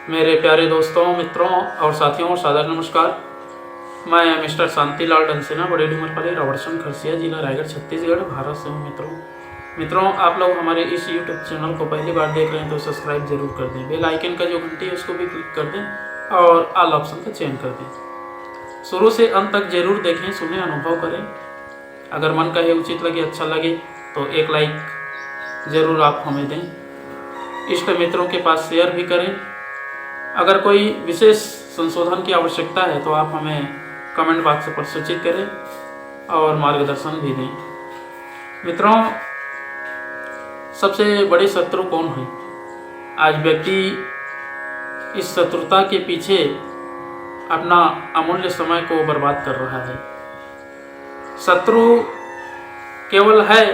मेरे प्यारे दोस्तों, मित्रों और साथियों, सादर नमस्कार। मैं मिस्टर शांतिलाल डंसेना, बड़े डूमरपाली, रावड़सन, खरसिया जिला, रायगढ़, छत्तीसगढ़, भारत से हूँ। मित्रों, आप लोग हमारे इस यूट्यूब चैनल को पहली बार देख रहे हैं तो सब्सक्राइब जरूर कर दें। बेल आइकन का जो घंटी है उसको भी क्लिक कर दें और ऑल ऑप्शन का चयन कर दें। शुरू से अंत तक जरूर देखें, सुने, अनुभव करें। अगर मन कहे, उचित लगे, अच्छा लगे तो एक लाइक ज़रूर आप हमें दें। इष्ट मित्रों के पास शेयर भी करें। अगर कोई विशेष संशोधन की आवश्यकता है तो आप हमें कमेंट बॉक्स पर सूचित करें और मार्गदर्शन भी दें। मित्रों, सबसे बड़े शत्रु कौन है? आज व्यक्ति इस शत्रुता के पीछे अपना अमूल्य समय को बर्बाद कर रहा है। शत्रु केवल है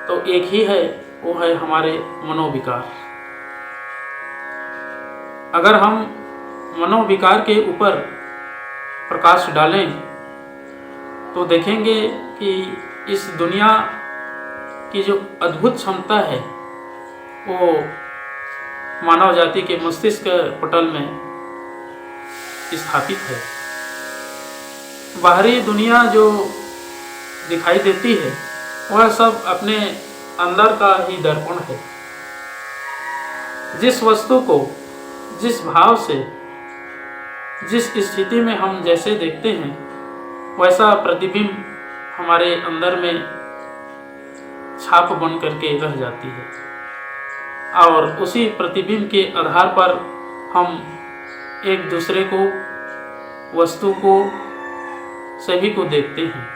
तो एक ही है, वो है हमारे मनोविकार। अगर हम मनोविकार के ऊपर प्रकाश डालें तो देखेंगे कि इस दुनिया की जो अद्भुत क्षमता है वो मानव जाति के मस्तिष्क पटल में स्थापित है। बाहरी दुनिया जो दिखाई देती है वह सब अपने अंदर का ही दर्पण है। जिस वस्तु को जिस भाव से, जिस स्थिति में हम जैसे देखते हैं वैसा प्रतिबिंब हमारे अंदर में छाप बन करके रह जाती है और उसी प्रतिबिंब के आधार पर हम एक दूसरे को, वस्तु को, सभी को देखते हैं।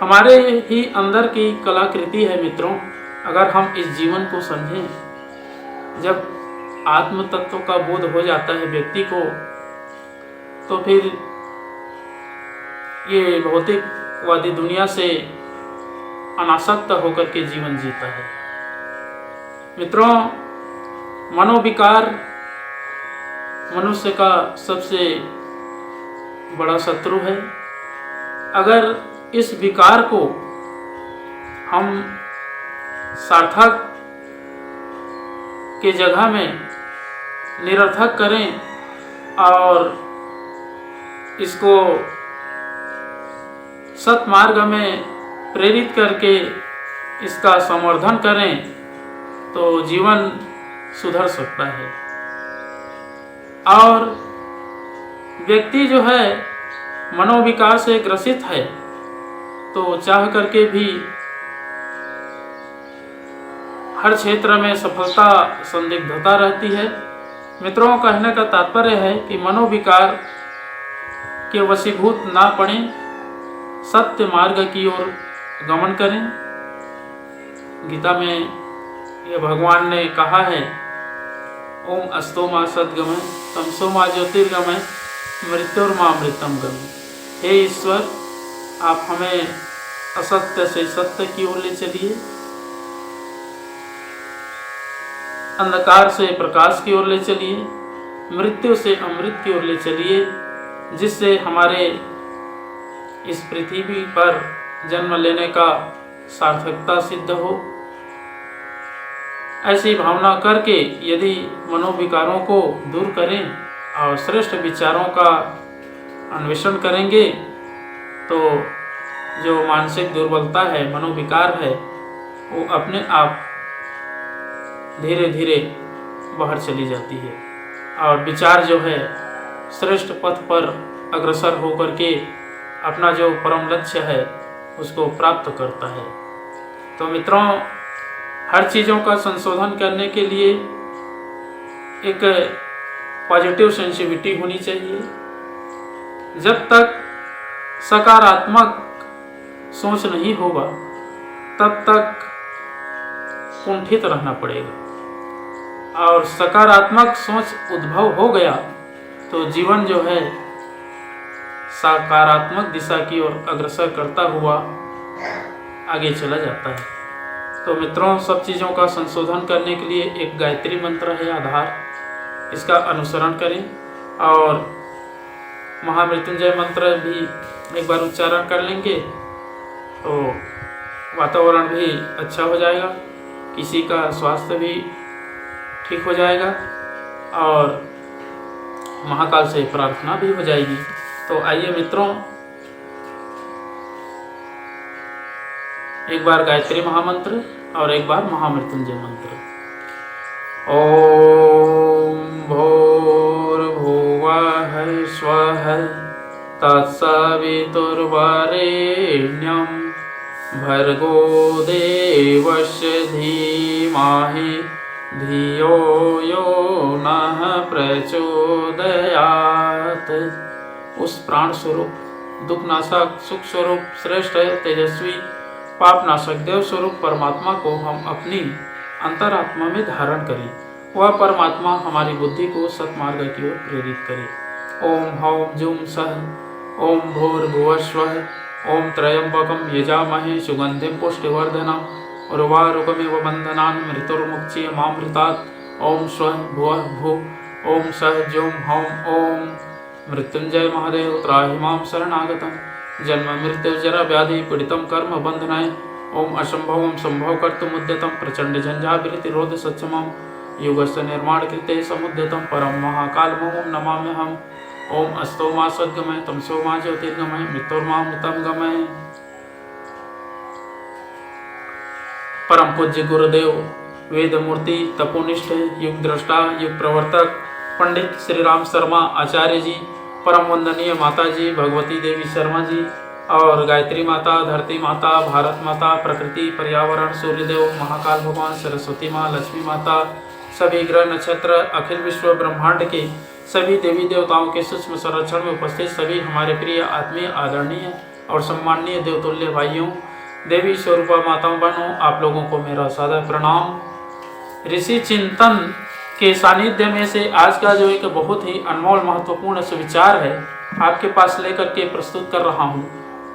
हमारे ही अंदर की कलाकृति है मित्रों। अगर हम इस जीवन को समझें, जब आत्म तत्व का बोध हो जाता है व्यक्ति को, तो फिर ये भौतिकवादी दुनिया से अनासक्त होकर के जीवन जीता है। मित्रों, मनोविकार मनुष्य का सबसे बड़ा शत्रु है। अगर इस विकार को हम सार्थक के जगह में निरर्थक करें और इसको सत्मार्ग में प्रेरित करके इसका संवर्धन करें तो जीवन सुधर सकता है। और व्यक्ति जो है मनोविकार से ग्रसित है तो चाह करके भी हर क्षेत्र में सफलता संदिग्धता रहती है। मित्रों, कहने का तात्पर्य है कि मनोविकार के वशीभूत ना पड़ें, सत्य मार्ग की ओर गमन करें। गीता में ये भगवान ने कहा है, ओम अस्तो मा सद्गमय तमसो मा ज्योतिर्गमय मृत्योर्मा मृतम गमय। हे ईश्वर, आप हमें असत्य से सत्य की ओर ले चलिए, अंधकार से प्रकाश की ओर ले चलिए, मृत्यु से अमृत की ओर ले चलिए, जिससे हमारे इस पृथ्वी पर जन्म लेने का सार्थकता सिद्ध हो। ऐसी भावना करके यदि मनोविकारों को दूर करें और श्रेष्ठ विचारों का अन्वेषण करेंगे तो जो मानसिक दुर्बलता है, मनोविकार है, वो अपने आप धीरे धीरे बाहर चली जाती है और विचार जो है श्रेष्ठ पथ पर अग्रसर होकर के अपना जो परम लक्ष्य है उसको प्राप्त करता है। तो मित्रों, हर चीज़ों का संशोधन करने के लिए एक पॉजिटिव सेंसिटिविटी होनी चाहिए। जब तक सकारात्मक सोच नहीं होगा तब तक कुंठित रहना पड़ेगा और सकारात्मक सोच उद्भव हो गया तो जीवन जो है सकारात्मक दिशा की ओर अग्रसर करता हुआ आगे चला जाता है। तो मित्रों, सब चीज़ों का संशोधन करने के लिए एक गायत्री मंत्र है आधार, इसका अनुसरण करें और महामृत्युंजय मंत्र भी एक बार उच्चारण कर लेंगे तो वातावरण भी अच्छा हो जाएगा, किसी का स्वास्थ्य भी ठीक हो जाएगा और महाकाल से प्रार्थना भी हो जाएगी। तो आइए मित्रों, एक बार गायत्री महामंत्र और एक बार महामृत्युंजय मंत्र। ओम भूर्भुवः स्वः तत्सवितुर्वरेण्यं भर्गो देवस्य धीमहि धियो यो नः प्रचोदयात्। उस प्राण स्वरूप, दुखनाशक, सुख स्वरूप, श्रेष्ठ, तेजस्वी, पापनाशक, देव स्वरूप परमात्मा को हम अपनी अंतरात्मा में धारण करें। वह परमात्मा हमारी बुद्धि को सत्मार्ग की ओर प्रेरित करे। ओम हौम जुम सह ओम भूर्भुवः स्वः ओम त्र्यंबकं यजामहे सुगंधिं पुष्टिवर्धनम् उर्वारुकमिव बन्धनान् मृत्युर्मुक्षीयमामृतात्। ओम स्वः भुवः भुः ओम सः जुम हौम ओम मृत्युंजय महादेव त्राहि मां शरणागतम्। जन्म मृत्यु जरा व्याधि पीड़ितं कर्म बंधनाय। ओम असंभवं संभव कर्तुमुद्यतं प्रचंड झंझाविरतिरोध सक्षमं युगस्य निर्माण कृते समुद्यतं परम महाकालमं नमाम्यहम्। ओम अस्तो मा सद्गमय तमसो मा ज्योतिर्गमय मृत्युर्मा मृतं गमय। परम पूज्य गुरुदेव, वेद मूर्ति, तपोनिष्ठ, युग दृष्टा, युग प्रवर्तक पंडित श्री राम शर्मा आचार्य जी, परम वंदनीय माता जी भगवती देवी शर्मा जी और गायत्री माता, धरती माता, भारत माता, प्रकृति, पर्यावरण, सूर्यदेव, महाकाल भगवान, सरस्वती माँ, लक्ष्मी माता, सभी ग्रह नक्षत्र, अखिल विश्व ब्रह्मांड के सभी देवी देवताओं के सूक्ष्म संरक्षण में उपस्थित सभी हमारे प्रिय आत्मीय, आदरणीय और सम्माननीय देवतुल्य भाइयों, देवी स्वरूपा माताओं, बहनों, आप लोगों को मेरा सादर प्रणाम। ऋषि चिंतन के सानिध्य में से आज का जो एक बहुत ही अनमोल महत्वपूर्ण सुविचार है आपके पास लेकर के प्रस्तुत कर रहा हूँ।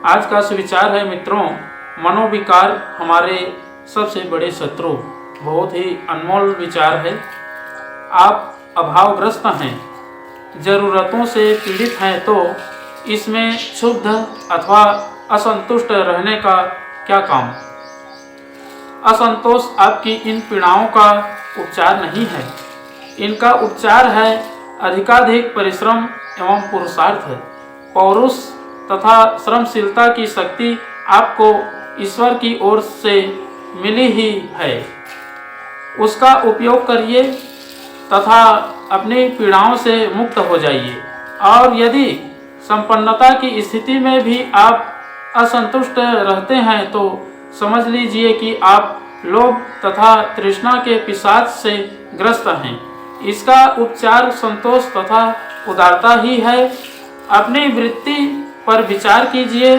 आज का सुविचार है मित्रों, मनोविकार हमारे सबसे बड़े शत्रु। बहुत ही अनमोल विचार है। आप अभावग्रस्त हैं, जरूरतों से पीड़ित हैं, तो इसमें क्षुब्ध अथवा असंतुष्ट रहने का क्या काम। असंतोष आपकी इन पीड़ाओं का उपचार नहीं है, इनका उपचार है अधिकाधिक परिश्रम एवं पुरुषार्थ। पौरुष तथा श्रमशीलता की शक्ति आपको ईश्वर की ओर से मिली ही है, उसका उपयोग करिए तथा अपनी पीड़ाओं से मुक्त हो जाइए। और यदि संपन्नता की स्थिति में भी आप असंतुष्ट रहते हैं तो समझ लीजिए कि आप लोभ तथा तृष्णा के पिशाच से ग्रस्त हैं। इसका उपचार संतोष तथा उदारता ही है। अपनी वृत्ति पर विचार कीजिए,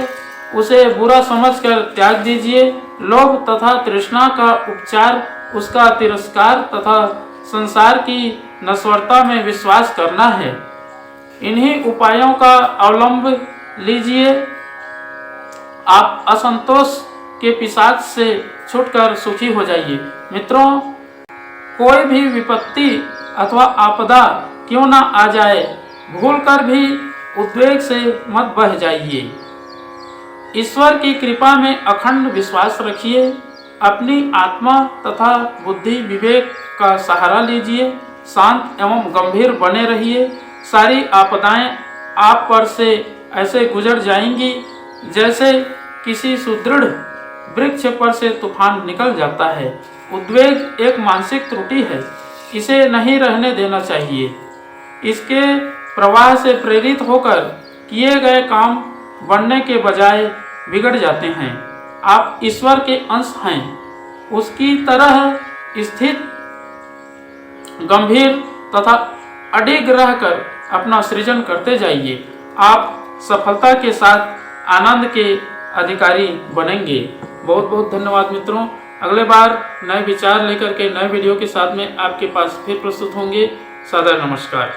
उसे बुरा समझकर त्याग दीजिए। लोभ तथा तृष्णा का उपचार उसका तिरस्कार तथा संसार की नश्वरता में विश्वास करना है। इन्हीं उपायों का अवलंब लीजिए, आप असंतोष के पिशाच से छूटकर सुखी हो जाइए। मित्रों, कोई भी विपत्ति अथवा आपदा क्यों ना आ जाए, भूलकर भी उद्वेग से मत बह जाइए। ईश्वर की कृपा में अखंड विश्वास रखिए। अपनी आत्मा तथा बुद्धि विवेक का सहारा लीजिए। शांत एवं गंभीर बने रहिए। सारी आपदाएं आप पर से ऐसे गुजर जाएंगी जैसे किसी सुदृढ़ वृक्ष पर से तूफान निकल जाता है। उद्वेग एक मानसिक त्रुटि है, इसे नहीं रहने देना चाहिए। इसके प्रवाह से प्रेरित होकर किए गए काम बनने के बजाय बिगड़ जाते हैं। आप ईश्वर के अंश हैं, उसकी तरह स्थित, गंभीर तथा अडिग रहकर अपना सृजन करते जाइए। आप सफलता के साथ आनंद के अधिकारी बनेंगे। बहुत बहुत धन्यवाद मित्रों। अगले बार नए विचार लेकर के नए वीडियो के साथ में आपके पास फिर प्रस्तुत होंगे। सादर नमस्कार।